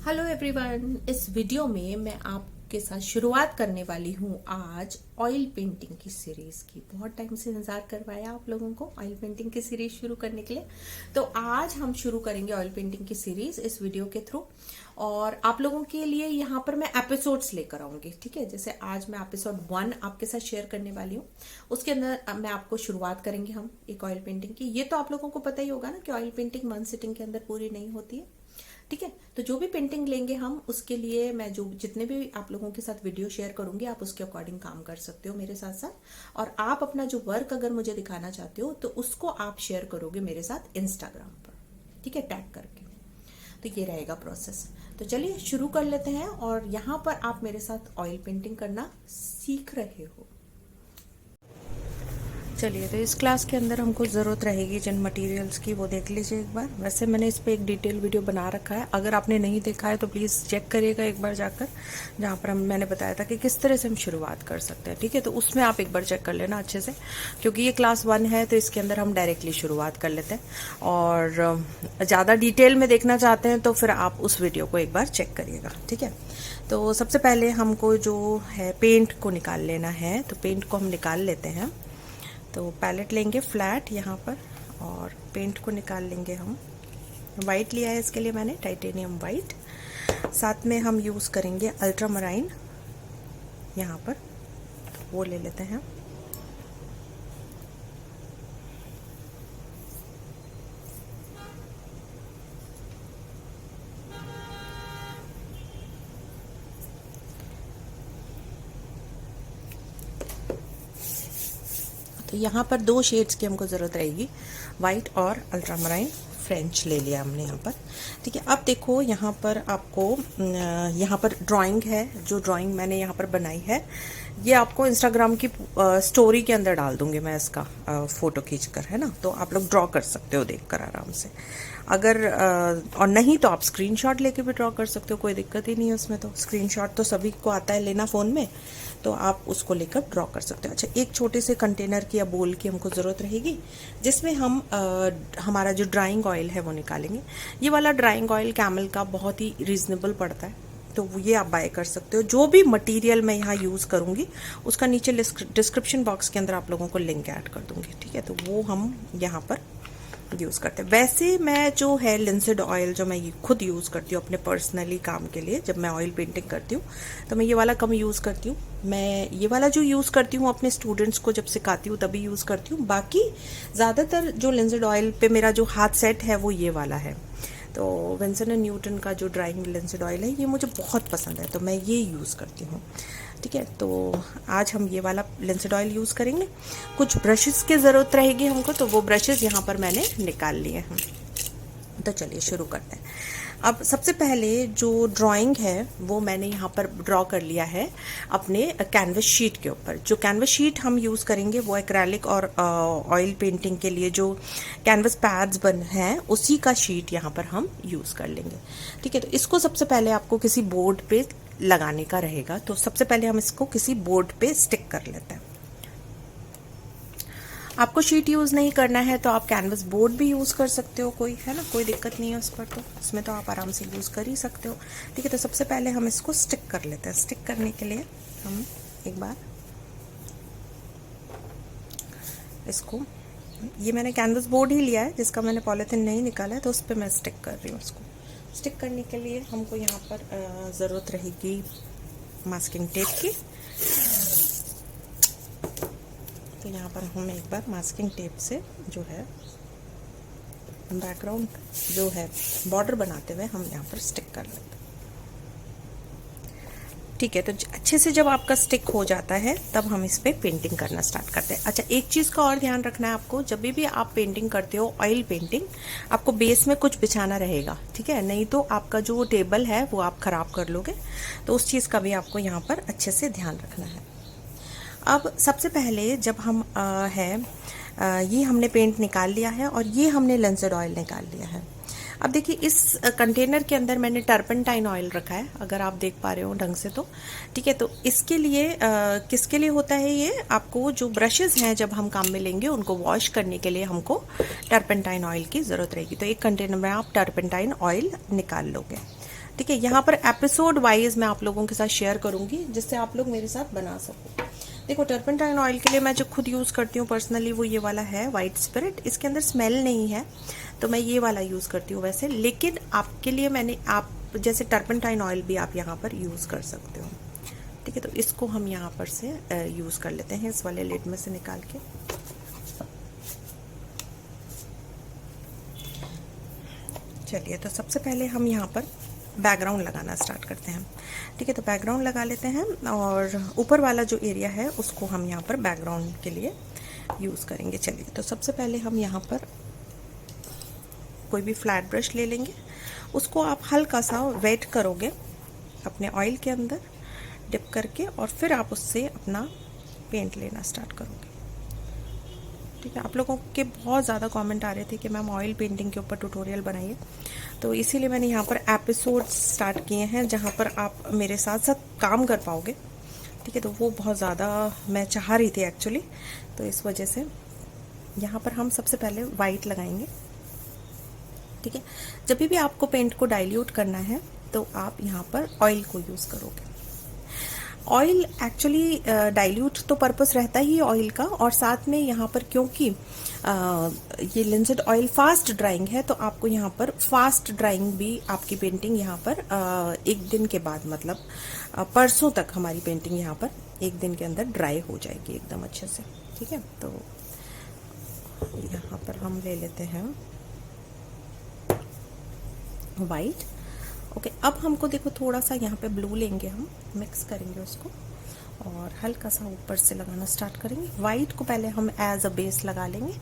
Hello everyone, इस video में मैं आपके साथ शुरुआत करने वाली हूँ आज ऑयल पेंटिंग की सीरीज की। बहुत टाइम से इंतजार करवाया आप लोगों को ऑयल पेंटिंग की सीरीज शुरू करने के लिए। तो आज हम शुरू करेंगे ऑयल पेंटिंग की सीरीज इस वीडियो के थ्रू। और आप लोगों के लिए यहाँ पर मैं एपिसोड्स लेकर आऊंगी, ठीक है। जैसे आज मैं एपिसोड 1 आपके साथ शेयर करने वाली हूँ। उसके अंदर मैं आपको शुरुआत करेंगे हम एक ऑयल पेंटिंग की। ये तो आप लोगों को पता ही होगा ना कि ऑयल पेंटिंग 1 सिटिंग के अंदर पूरी नहीं होती है, ठीक है। तो जो भी पेंटिंग लेंगे हम, उसके लिए मैं जो जितने भी आप लोगों के साथ वीडियो शेयर करूंगी, आप उसके अकॉर्डिंग काम कर सकते हो मेरे साथ साथ। और आप अपना जो वर्क अगर मुझे दिखाना चाहते हो तो उसको आप शेयर करोगे मेरे साथ इंस्टाग्राम पर, ठीक है, टैग करके। तो ये रहेगा प्रोसेस। तो चलिए शुरू कर लेते हैं। और यहाँ पर आप मेरे साथ ऑयल पेंटिंग करना सीख रहे हो। चलिए, तो इस क्लास के अंदर हमको ज़रूरत रहेगी जिन मटेरियल्स की, वो देख लीजिए एक बार। वैसे मैंने इस पे एक डिटेल वीडियो बना रखा है, अगर आपने नहीं देखा है तो प्लीज़ चेक करिएगा एक बार जाकर, जहाँ पर मैंने बताया था कि किस तरह से हम शुरुआत कर सकते हैं, ठीक है। तो उसमें आप एक बार चेक कर लेना अच्छे से, क्योंकि ये क्लास 1 है तो इसके अंदर हम डायरेक्टली शुरुआत कर लेते हैं। और ज़्यादा डिटेल में देखना चाहते हैं तो फिर आप उस वीडियो को एक बार चेक करिएगा, ठीक है। तो सबसे पहले हमको जो है पेंट को निकाल लेना है, तो पेंट को हम निकाल लेते हैं। तो पैलेट लेंगे फ्लैट यहाँ पर, और पेंट को निकाल लेंगे हम। वाइट लिया है इसके लिए मैंने, टाइटेनियम वाइट। साथ में हम यूज़ करेंगे अल्ट्रामराइन यहाँ पर, वो ले लेते हैं। तो यहाँ पर 2 शेड्स की हमको ज़रूरत रहेगी, वाइट और अल्ट्रामराइन। फ्रेंच ले लिया हमने यहाँ पर, ठीक है। अब देखो यहाँ पर आपको यहाँ पर ड्राइंग है, जो ड्राइंग मैंने यहाँ पर बनाई है ये आपको इंस्टाग्राम की स्टोरी के अंदर डाल दूंगी मैं, इसका फ़ोटो खींचकर, है ना। तो आप लोग ड्रॉ कर सकते हो देखकर आराम से। अगर और नहीं तो आप स्क्रीनशॉट लेके भी ड्रॉ कर सकते हो, कोई दिक्कत ही नहीं है उसमें। तो स्क्रीनशॉट तो सभी को आता है लेना फ़ोन में, तो आप उसको लेकर ड्रॉ कर सकते हो। अच्छा, एक छोटे से कंटेनर की या बोल की हमको ज़रूरत रहेगी, जिसमें हम हमारा जो ड्राइंग ऑयल है वो निकालेंगे। ये वाला ड्राइंग ऑयल कैमल का बहुत ही रीज़नेबल पड़ता है, तो ये आप बाय कर सकते हो। जो भी मटेरियल मैं यहाँ यूज़ करूँगी उसका नीचे डिस्क्रिप्शन बॉक्स के अंदर आप लोगों को लिंक ऐड कर दूँगी, ठीक है। तो वो हम यहाँ पर यूज़ करते हैं। वैसे मैं जो है लिंसिड ऑयल जो मैं खुद यूज़ करती हूँ अपने पर्सनली काम के लिए, जब मैं ऑयल पेंटिंग करती हूँ तो मैं ये वाला कम यूज़ करती हूँ। मैं ये वाला जो यूज़ करती हूँ अपने स्टूडेंट्स को जब सिखाती हूँ तभी यूज़ करती हूँ। बाकी ज़्यादातर जो लिंसिड ऑयल पे मेरा जो हाथ सेट है वो ये वाला है। तो विंसन एंड न्यूटन का जो ड्राइंग लिंसिड ऑयल है ये मुझे बहुत पसंद है, तो मैं ये यूज़ करती हूँ, ठीक है। तो आज हम ये वाला लिंसिड ऑयल यूज़ करेंगे। कुछ ब्रशेस की ज़रूरत रहेगी हमको, तो वो ब्रशेस यहाँ पर मैंने निकाल लिए हैं। तो चलिए शुरू करते हैं। अब सबसे पहले जो ड्राइंग है वो मैंने यहाँ पर ड्रॉ कर लिया है अपने कैनवस शीट के ऊपर। जो कैनवस शीट हम यूज़ करेंगे वो एक्रेलिक और ऑयल पेंटिंग के लिए जो कैनवस पैड्स बन हैं उसी का शीट यहाँ पर हम यूज़ कर लेंगे, ठीक है। तो इसको सबसे पहले आपको किसी बोर्ड पे लगाने का रहेगा, तो सबसे पहले हम इसको किसी बोर्ड पे स्टिक कर लेते हैं। आपको शीट यूज़ नहीं करना है तो आप कैनवस बोर्ड भी यूज़ कर सकते हो, कोई है ना, कोई दिक्कत नहीं है उस पर। तो इसमें तो आप आराम से यूज़ कर ही सकते हो, ठीक है। तो सबसे पहले हम इसको स्टिक कर लेते हैं। स्टिक करने के लिए हम एक बार इसको, ये मैंने कैनवस बोर्ड ही लिया है जिसका मैंने पॉलीथिन नहीं निकाला है, तो उस पर मैं स्टिक कर रही हूँ इसको। स्टिक करने के लिए हमको यहाँ पर ज़रूरत रहेगी मास्किंग टेप की। तो यहाँ पर हम एक बार मास्किंग टेप से जो है बैकग्राउंड जो है बॉर्डर बनाते हुए हम यहाँ पर स्टिक कर लेते हैं, ठीक है। तो अच्छे से जब आपका स्टिक हो जाता है तब हम इस पर पेंटिंग करना स्टार्ट करते हैं। अच्छा, एक चीज़ का और ध्यान रखना है आपको, जब भी आप पेंटिंग करते हो ऑयल पेंटिंग, आपको बेस में कुछ बिछाना रहेगा, ठीक है। नहीं तो आपका जो टेबल है वो आप ख़राब कर लोगे, तो उस चीज़ का भी आपको यहाँ पर अच्छे से ध्यान रखना है। अब सबसे पहले जब हम ये हमने पेंट निकाल लिया है और ये हमने लिंसिड ऑयल निकाल लिया है। अब देखिए इस कंटेनर के अंदर मैंने टर्पेंटाइन ऑयल रखा है, अगर आप देख पा रहे हो ढंग से तो, ठीक है। तो इसके लिए किसके लिए होता है ये, आपको जो ब्रशेस हैं जब हम काम में लेंगे उनको वॉश करने के लिए हमको टर्पेंटाइन ऑयल की ज़रूरत रहेगी। तो एक कंटेनर में आप टर्पेंटाइन ऑयल निकाल लोगे, ठीक है, यहाँ पर एपिसोड वाइज मैं आप लोगों के साथ शेयर करूंगी जिससे आप लोग मेरे साथ बना सको। देखो टर्पेंटाइन ऑयल के लिए मैं जो खुद यूज़ करती हूँ पर्सनली वो ये वाला है वाइट स्पिरिट। इसके अंदर स्मेल नहीं है तो मैं ये वाला यूज़ करती हूँ वैसे, लेकिन आपके लिए मैंने आप जैसे टर्पेंटाइन ऑयल भी आप यहाँ पर यूज़ कर सकते हो। ठीक है, तो इसको हम यहाँ पर से यूज़ कर लेते हैं इस वाले लिड में से निकाल के। चलिए, तो सबसे पहले हम यहाँ पर बैकग्राउंड लगाना स्टार्ट करते हैं। ठीक है, तो बैकग्राउंड लगा लेते हैं और ऊपर वाला जो एरिया है उसको हम यहाँ पर बैकग्राउंड के लिए यूज़ करेंगे। चलिए, तो सबसे पहले हम यहाँ पर कोई भी फ्लैट ब्रश ले लेंगे, उसको आप हल्का सा वेट करोगे अपने ऑयल के अंदर डिप करके और फिर आप उससे अपना पेंट लेना स्टार्ट करोगे। ठीक है, आप लोगों के बहुत ज़्यादा कमेंट आ रहे थे कि मैम ऑयल पेंटिंग के ऊपर ट्यूटोरियल बनाइए, तो इसीलिए मैंने यहाँ पर एपिसोड स्टार्ट किए हैं जहाँ पर आप मेरे साथ साथ काम कर पाओगे। ठीक है, तो वो बहुत ज़्यादा मैं चाह रही थी एक्चुअली, तो इस वजह से यहाँ पर हम सबसे पहले वाइट लगाएंगे। ठीक है, जब भी आपको पेंट को डाइल्यूट करना है तो आप यहाँ पर ऑयल को यूज़ करोगे। ऑयल एक्चुअली डाइल्यूट तो पर्पस रहता ही ऑयल का, और साथ में यहाँ पर क्योंकि ये लिंसेड ऑयल फास्ट ड्राइंग है तो आपको यहाँ पर फास्ट ड्राइंग भी आपकी पेंटिंग यहाँ पर एक दिन के बाद मतलब परसों तक हमारी पेंटिंग यहाँ पर एक दिन के अंदर ड्राई हो जाएगी एकदम अच्छे से। ठीक है, तो यहाँ पर हम ले लेते हैं वाइट। ओके, अब हमको देखो थोड़ा सा यहाँ पे ब्लू लेंगे, हम मिक्स करेंगे उसको और हल्का सा ऊपर से लगाना स्टार्ट करेंगे। वाइट को पहले हम एज अ बेस लगा लेंगे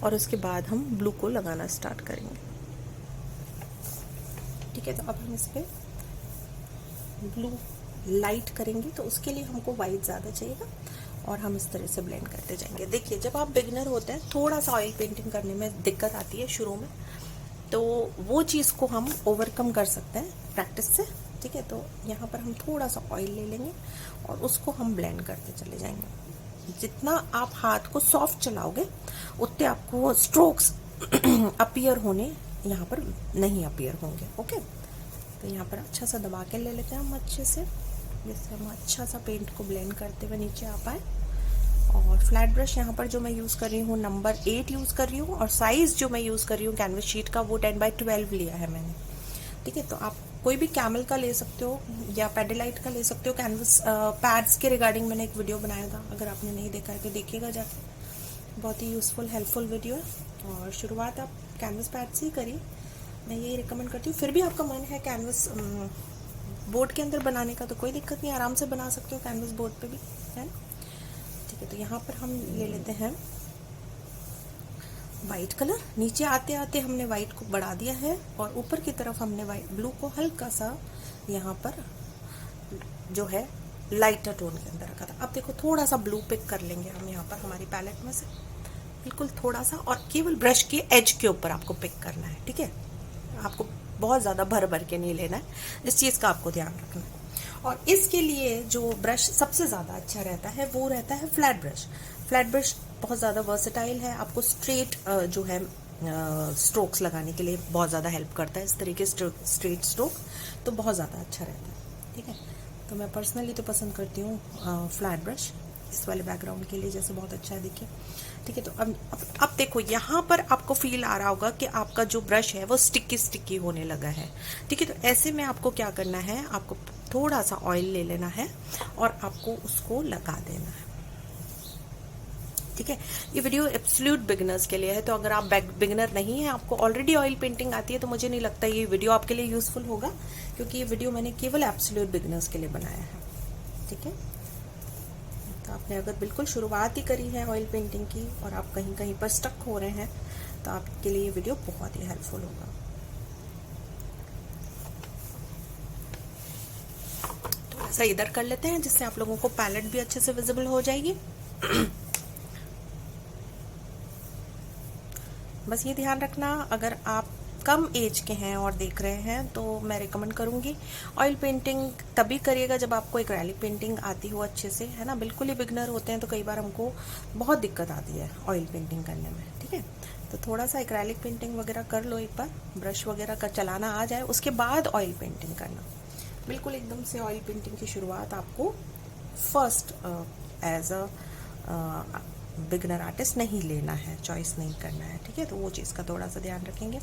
और उसके बाद हम ब्लू को लगाना स्टार्ट करेंगे। ठीक है, तो अब हम इस पे ब्लू लाइट करेंगे तो उसके लिए हमको वाइट ज़्यादा चाहिएगा और हम इस तरह से ब्लेंड करते जाएंगे। देखिए, जब आप बिगिनर होते हैं थोड़ा सा ऑयल पेंटिंग करने में दिक्कत आती है शुरू में, तो वो चीज़ को हम ओवरकम कर सकते हैं प्रैक्टिस से। ठीक है, तो यहाँ पर हम थोड़ा सा ऑयल ले लेंगे और उसको हम ब्लेंड करते चले जाएंगे। जितना आप हाथ को सॉफ्ट चलाओगे उतने आपको स्ट्रोक्स अपीयर होने यहाँ पर नहीं अपीयर होंगे। ओके, तो यहाँ पर अच्छा सा दबा के ले लेते हैं हम अच्छे से, जिससे हम अच्छा सा पेंट को ब्लेंड करते हुए नीचे आ पाए। और फ्लैट ब्रश यहाँ पर जो मैं यूज़ कर रही हूँ नंबर 8 यूज़ कर रही हूँ और साइज़ जो मैं यूज़ कर रही हूँ कैनवस शीट का वो 10x12 लिया है मैंने। ठीक है, तो आप कोई भी कैमल का ले सकते हो या पेडिलाइट का ले सकते हो। कैनवस पैड्स के रिगार्डिंग मैंने एक वीडियो बनाया था, अगर आपने नहीं देखा है तो देखिएगा जाके, बहुत ही यूज़फुल हेल्पफुल वीडियो है। और शुरुआत आप कैनवस पैड से ही करिए, मैं यही रिकमेंड करती हूँ। फिर भी आपका मन है कैनवस बोर्ड के अंदर बनाने का तो कोई दिक्कत नहीं, आराम से बना सकते हो कैनवस बोर्ड पे भी, है ना। ठीक है, तो यहाँ पर हम ले लेते हैं वाइट कलर। नीचे आते आते हमने वाइट को बढ़ा दिया है और ऊपर की तरफ हमने वाइट ब्लू को हल्का सा यहाँ पर जो है लाइटर टोन के अंदर रखा था। अब देखो थोड़ा सा ब्लू पिक कर लेंगे हम यहाँ पर हमारी पैलेट में से, बिल्कुल थोड़ा सा, और केवल ब्रश के एज के ऊपर आपको पिक करना है। ठीक है, आपको बहुत ज़्यादा भर भर के नहीं लेना है, इस चीज़ का आपको ध्यान रखना है। और इसके लिए जो ब्रश सबसे ज़्यादा अच्छा रहता है वो रहता है फ्लैट ब्रश। फ्लैट ब्रश बहुत ज़्यादा वर्सेटाइल है, आपको स्ट्रेट जो है स्ट्रोक्स लगाने के लिए बहुत ज़्यादा हेल्प करता है। इस तरीके स्ट्रेट स्ट्रोक तो बहुत ज़्यादा अच्छा रहता है। ठीक है, तो मैं पर्सनली तो पसंद करती हूँ फ्लैट ब्रश इस वाले बैकग्राउंड के लिए, जैसे बहुत अच्छा है देखिए। ठीक है, तो अब देखो यहाँ पर आपको फील आ रहा होगा कि आपका जो ब्रश है वो स्टिकी होने लगा है। ठीक है, तो ऐसे में आपको क्या करना है, आपको थोड़ा सा ऑयल ले लेना है और आपको उसको लगा देना है। ठीक है, ये वीडियो एब्सोल्यूट बिगिनर्स के लिए है, तो अगर आप बिगिनर नहीं है, आपको ऑलरेडी ऑयल पेंटिंग आती है, तो मुझे नहीं लगता ये वीडियो आपके लिए यूजफुल होगा, क्योंकि ये वीडियो मैंने केवल एब्सोल्यूट बिगिनर्स के लिए बनाया है। ठीक है, तो आपने अगर बिल्कुल शुरुआत ही करी है ऑयल पेंटिंग की और आप कहीं कहीं पर स्टक हो रहे हैं तो आपके लिए ये वीडियो बहुत ही हेल्पफुल होगा। थोड़ा सा इधर कर लेते हैं जिससे आप लोगों को पैलेट भी अच्छे से विजिबल हो जाएगी। बस ये ध्यान रखना, अगर आप कम एज के हैं और देख रहे हैं तो मैं रिकमेंड करूँगी ऑयल पेंटिंग तभी करिएगा जब आपको एक्रेलिक पेंटिंग आती हो अच्छे से, है ना। बिल्कुल ही बिगनर होते हैं तो कई बार हमको बहुत दिक्कत आती है ऑयल पेंटिंग करने में, ठीक है। तो थोड़ा सा एक्रेलिक पेंटिंग वगैरह कर लो एक बार, ब्रश वगैरह का चलाना आ जाए, उसके बाद ऑयल पेंटिंग करना। बिल्कुल एकदम से ऑयल पेंटिंग की शुरुआत आपको first as a beginner artist नहीं लेना है, चॉइस नहीं करना है, ठीक है। तो वो चीज़ का थोड़ा सा ध्यान रखेंगे।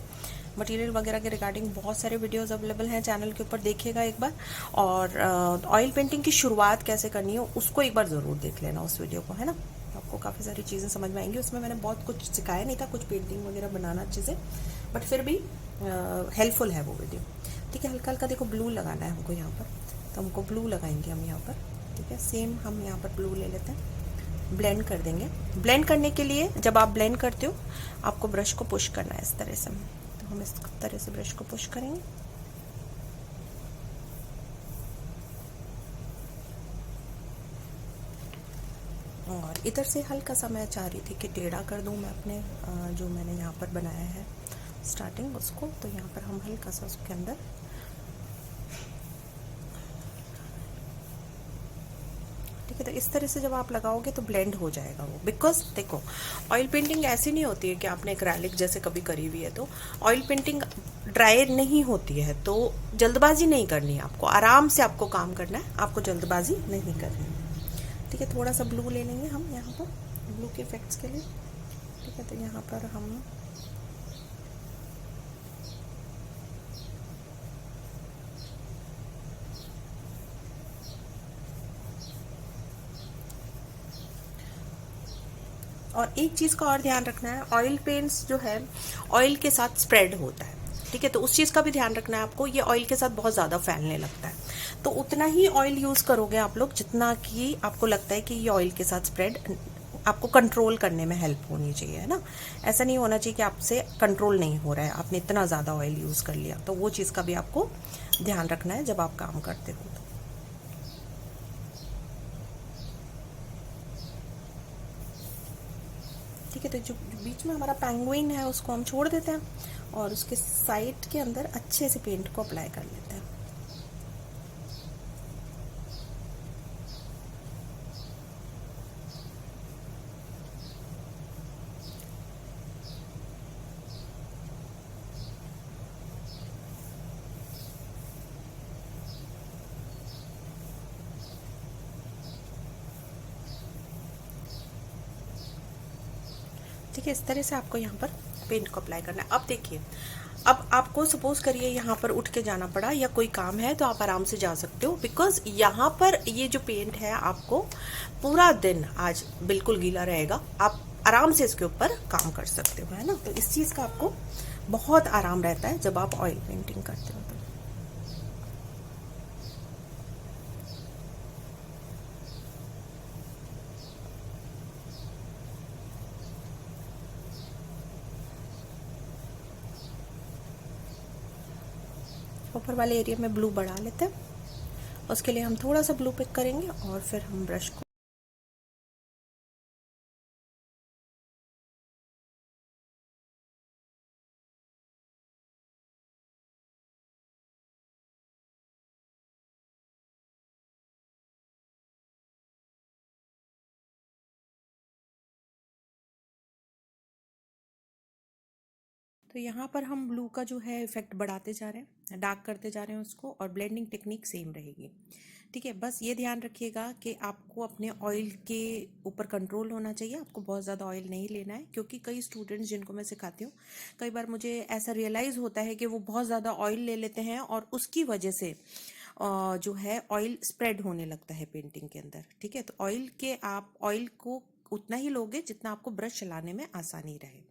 मटेरियल वगैरह के रिगार्डिंग बहुत सारे वीडियोस अवेलेबल हैं चैनल के ऊपर, देखिएगा एक बार। और ऑयल पेंटिंग की शुरुआत कैसे करनी है उसको एक बार ज़रूर देख लेना उस वीडियो को, है ना। आपको काफ़ी सारी चीज़ें समझ में आएंगी। उसमें मैंने बहुत कुछ सिखाया नहीं था, कुछ पेंटिंग वगैरह बनाना अच्छे से, बट फिर भी हेल्पफुल है वो वीडियो, ठीक है। हल्का हल्का देखो ब्लू लगाना है हमको यहाँ पर, तो हमको ब्लू लगाएंगे हम यहाँ पर, ठीक है। सेम हम यहाँ पर ब्लू ले लेते हैं, ब्लेंड कर देंगे। ब्लेंड करने के लिए जब आप ब्लेंड करते हो आपको ब्रश को पुश करना है इस तरह से, तो हम इस तरह से ब्रश को पुश करेंगे। और इधर से हल्का सा मैं चाह रही थी कि टेढ़ा कर दूं मैं अपने जो मैंने यहाँ पर बनाया है स्टार्टिंग उसको, तो यहाँ पर हम हल्का सा उसके अंदर, ठीक है। तो इस तरह से जब आप लगाओगे तो ब्लेंड हो जाएगा वो। बिकॉज देखो ऑयल पेंटिंग ऐसी नहीं होती है कि आपने एक्रेलिक जैसे कभी करी हुई है तो ऑयल पेंटिंग ड्राई नहीं होती है, तो जल्दबाजी नहीं करनी है आपको, आराम से आपको काम करना है, आपको जल्दबाजी नहीं करनी है, ठीक है। थोड़ा सा ब्लू ले लेंगे हम यहाँ पर ब्लू के इफेक्ट्स के लिए, ठीक है। तो यहाँ पर हम और एक चीज़ का और ध्यान रखना है, ऑयल पेंट्स जो है ऑयल के साथ स्प्रेड होता है, ठीक है। तो उस चीज़ का भी ध्यान रखना है आपको, ये ऑयल के साथ बहुत ज़्यादा फैलने लगता है, तो उतना ही ऑयल यूज़ करोगे आप लोग जितना कि आपको लगता है कि ये ऑयल के साथ स्प्रेड आपको कंट्रोल करने में हेल्प होनी चाहिए, है ना। ऐसा नहीं होना चाहिए कि आपसे कंट्रोल नहीं हो रहा है, आपने इतना ज़्यादा ऑयल यूज़ कर लिया, तो वो चीज़ का भी आपको ध्यान रखना है जब आप काम करते हो तो। ठीक है। तो जो बीच में हमारा पेंगुइन है उसको हम छोड़ देते हैं और उसके साइड के अंदर अच्छे से पेंट को अप्लाई कर लेते हैं। ठीक है, इस तरह से आपको यहाँ पर पेंट को अप्लाई करना है। अब देखिए, अब आपको सपोज करिए यहाँ पर उठ के जाना पड़ा या कोई काम है तो आप आराम से जा सकते हो, बिकॉज यहाँ पर ये जो पेंट है आपको पूरा दिन आज बिल्कुल गीला रहेगा, आप आराम से इसके ऊपर काम कर सकते हो, है ना। तो इस चीज़ का आपको बहुत आराम रहता है जब आप ऑयल पेंटिंग करते हो तो। ऊपर वाले एरिया में ब्लू बढ़ा लेते हैं, उसके लिए हम थोड़ा सा ब्लू पिक करेंगे और फिर हम ब्रश को, तो यहाँ पर हम ब्लू का जो है इफेक्ट बढ़ाते जा रहे हैं, डार्क करते जा रहे हैं उसको, और ब्लेंडिंग टेक्निक सेम रहेगी, ठीक है। बस ये ध्यान रखिएगा कि आपको अपने ऑयल के ऊपर कंट्रोल होना चाहिए, आपको बहुत ज़्यादा ऑयल नहीं लेना है, क्योंकि कई स्टूडेंट्स जिनको मैं सिखाती हूँ कई बार मुझे ऐसा रियलाइज़ होता है कि वो बहुत ज़्यादा ऑयल ले लेते हैं और उसकी वजह से जो है ऑयल स्प्रेड होने लगता है पेंटिंग के अंदर, ठीक है। तो ऑयल के आप ऑयल को उतना ही लोगे जितना आपको ब्रश चलाने में आसानी रहे।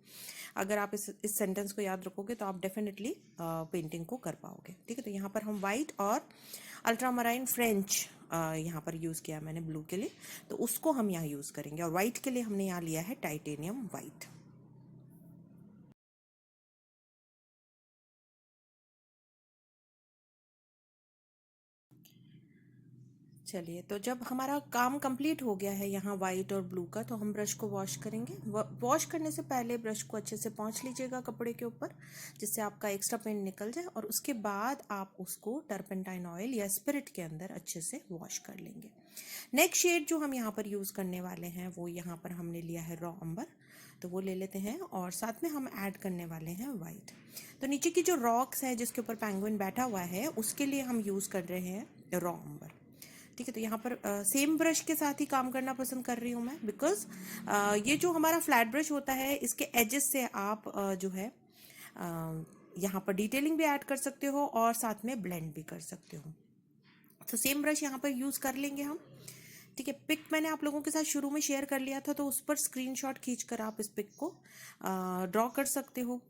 अगर आप इस सेंटेंस को याद रखोगे तो आप डेफिनेटली पेंटिंग को कर पाओगे, ठीक है। तो यहाँ पर हम वाइट और अल्ट्रामराइन फ्रेंच यहाँ पर यूज़ किया मैंने ब्लू के लिए, तो उसको हम यहाँ यूज़ करेंगे, और वाइट के लिए हमने यहाँ लिया है टाइटेनियम वाइट। चलिए, तो जब हमारा काम कंप्लीट हो गया है यहाँ वाइट और ब्लू का, तो हम ब्रश को वॉश करेंगे। वॉश करने से पहले ब्रश को अच्छे से पोंछ लीजिएगा कपड़े के ऊपर, जिससे आपका एक्स्ट्रा पेंट निकल जाए, और उसके बाद आप उसको टर्पेंटाइन ऑयल या स्पिरिट के अंदर अच्छे से वॉश कर लेंगे। नेक्स्ट शेड जो हम यहाँ पर यूज़ करने वाले हैं वो यहाँ पर हमने लिया है रॉ अंबर, तो वो ले लेते हैं, और साथ में हम ऐड करने वाले हैं वाइट। तो नीचे की जो रॉक्स है जिसके ऊपर पेंगुइन बैठा हुआ है, उसके लिए हम यूज़ कर रहे हैं रॉ अंबर। ठीक है, तो यहाँ पर सेम ब्रश के साथ ही काम करना पसंद कर रही हूँ मैं, बिकॉज ये जो हमारा फ्लैट ब्रश होता है, इसके एजेस से आप जो है यहाँ पर डिटेलिंग भी ऐड कर सकते हो और साथ में ब्लेंड भी कर सकते हो। तो सेम ब्रश यहाँ पर यूज़ कर लेंगे हम। ठीक है, पिक मैंने आप लोगों के साथ शुरू में शेयर कर लिया था, तो उस पर स्क्रीनशॉट खींचकर आप इस पिक को ड्रॉ कर सकते हो,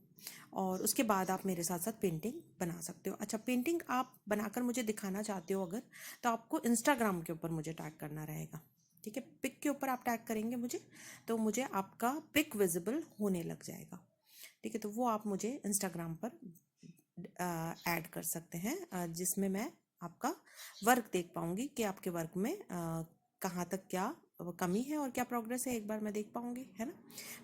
और उसके बाद आप मेरे साथ साथ पेंटिंग बना सकते हो। अच्छा, पेंटिंग आप बनाकर मुझे दिखाना चाहते हो अगर, तो आपको इंस्टाग्राम के ऊपर मुझे टैग करना रहेगा। ठीक है, पिक के ऊपर आप टैग करेंगे मुझे, तो मुझे आपका पिक विजिबल होने लग जाएगा। ठीक है, तो वो आप मुझे इंस्टाग्राम पर ऐड कर सकते हैं, जिसमें मैं आपका वर्क देख पाऊंगी कि आपके वर्क में कहाँ तक क्या कमी है और क्या प्रोग्रेस है, एक बार मैं देख पाऊंगी, है ना।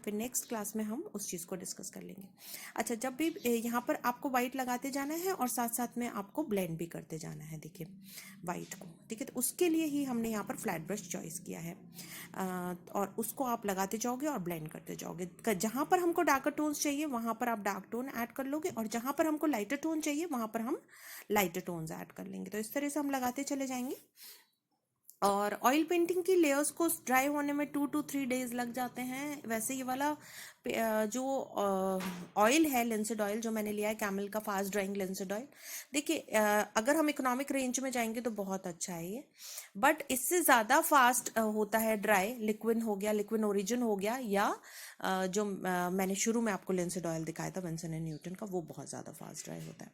फिर नेक्स्ट क्लास में हम उस चीज़ को डिस्कस कर लेंगे। अच्छा, जब भी यहाँ पर आपको वाइट लगाते जाना है और साथ साथ में आपको ब्लेंड भी करते जाना है, देखिए वाइट को। ठीक है, तो उसके लिए ही हमने यहाँ पर फ्लैट ब्रश चॉइस किया है, और उसको आप लगाते जाओगे और ब्लेंड करते जाओगे। जहाँ पर हमको डार्कर टोन्स चाहिए वहाँ पर आप डार्क टोन ऐड कर लोगे, और जहाँ पर हमको लाइटर टोन चाहिए वहाँ पर हम लाइटर टोन्स ऐड कर लेंगे। तो इस तरह से हम लगाते चले जाएंगे। और ऑयल पेंटिंग की लेयर्स को ड्राई होने में 2 to 3 डेज लग जाते हैं। वैसे ये वाला जो ऑयल है, लिंसेड ऑयल जो मैंने लिया है, कैमल का फास्ट ड्राइंग लिंसेड ऑयल, देखिए अगर हम इकोनॉमिक रेंज में जाएंगे तो बहुत अच्छा है ये, बट इससे ज़्यादा फास्ट होता है ड्राई। लिक्विन हो गया, लिक्विन ओरिजिन हो गया, या जो मैंने शुरू में आपको लिंसेड ऑयल दिखाया था विंसन एंड न्यूटन का, वो बहुत ज़्यादा फास्ट ड्राई होता है।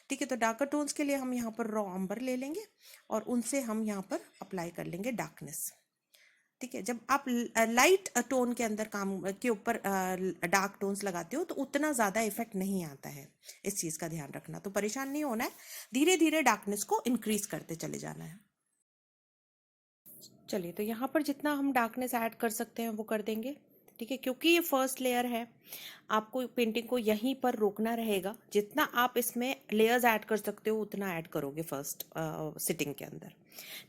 ठीक है, तो डार्कर टोन्स के लिए हम यहाँ पर रॉ अंबर ले लेंगे और उनसे हम यहाँ पर अप्लाई कर लेंगे डार्कनेस। ठीक है, जब आप लाइट टोन के अंदर काम के ऊपर डार्क टोन्स लगाते हो तो उतना ज़्यादा इफेक्ट नहीं आता है, इस चीज़ का ध्यान रखना। तो परेशान नहीं होना है, धीरे धीरे डार्कनेस को इंक्रीज करते चले जाना है। चलिए, तो यहाँ पर जितना हम डार्कनेस ऐड कर सकते हैं वो कर देंगे। ठीक है, क्योंकि ये फर्स्ट लेयर है, आपको पेंटिंग को यहीं पर रोकना रहेगा। जितना आप इसमें लेयर्स ऐड कर सकते हो उतना ऐड करोगे फर्स्ट सिटिंग के अंदर।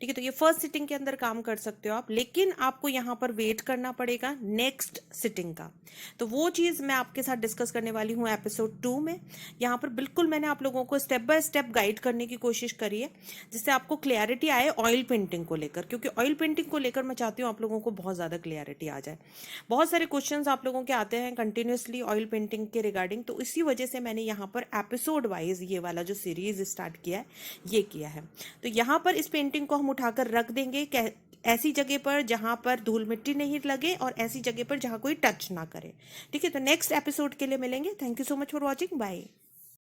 ठीक है, तो ये फर्स्ट सिटिंग के अंदर काम कर सकते हो आप, लेकिन आपको यहाँ पर वेट करना पड़ेगा नेक्स्ट सिटिंग का। तो वो चीज़ मैं आपके साथ डिस्कस करने वाली हूँ एपिसोड 2 में। यहाँ पर बिल्कुल मैंने आप लोगों को स्टेप बाय स्टेप गाइड करने की कोशिश करी है, जिससे आपको क्लियरिटी आए ऑयल पेंटिंग को लेकर, क्योंकि ऑयल पेंटिंग को लेकर मैं चाहती हूँ आप लोगों को बहुत ज़्यादा क्लियरिटी आ जाए। बहुत सारे क्वेश्चंस आप लोगों के आते हैं कंटिन्यूसली ऑयल पेंटिंग के रिगार्डिंग, तो इसी वजह से मैंने यहाँ पर एपिसोड वाइज ये वाला जो सीरीज स्टार्ट किया है ये किया है। तो यहाँ पर इस पेंटिंग को हम उठाकर रख देंगे ऐसी जगह पर जहाँ पर धूल मिट्टी नहीं लगे, और ऐसी जगह पर जहाँ कोई टच ना करे। ठीक है, तो नेक्स्ट एपिसोड के लिए मिलेंगे। Thank you so much for watching, bye.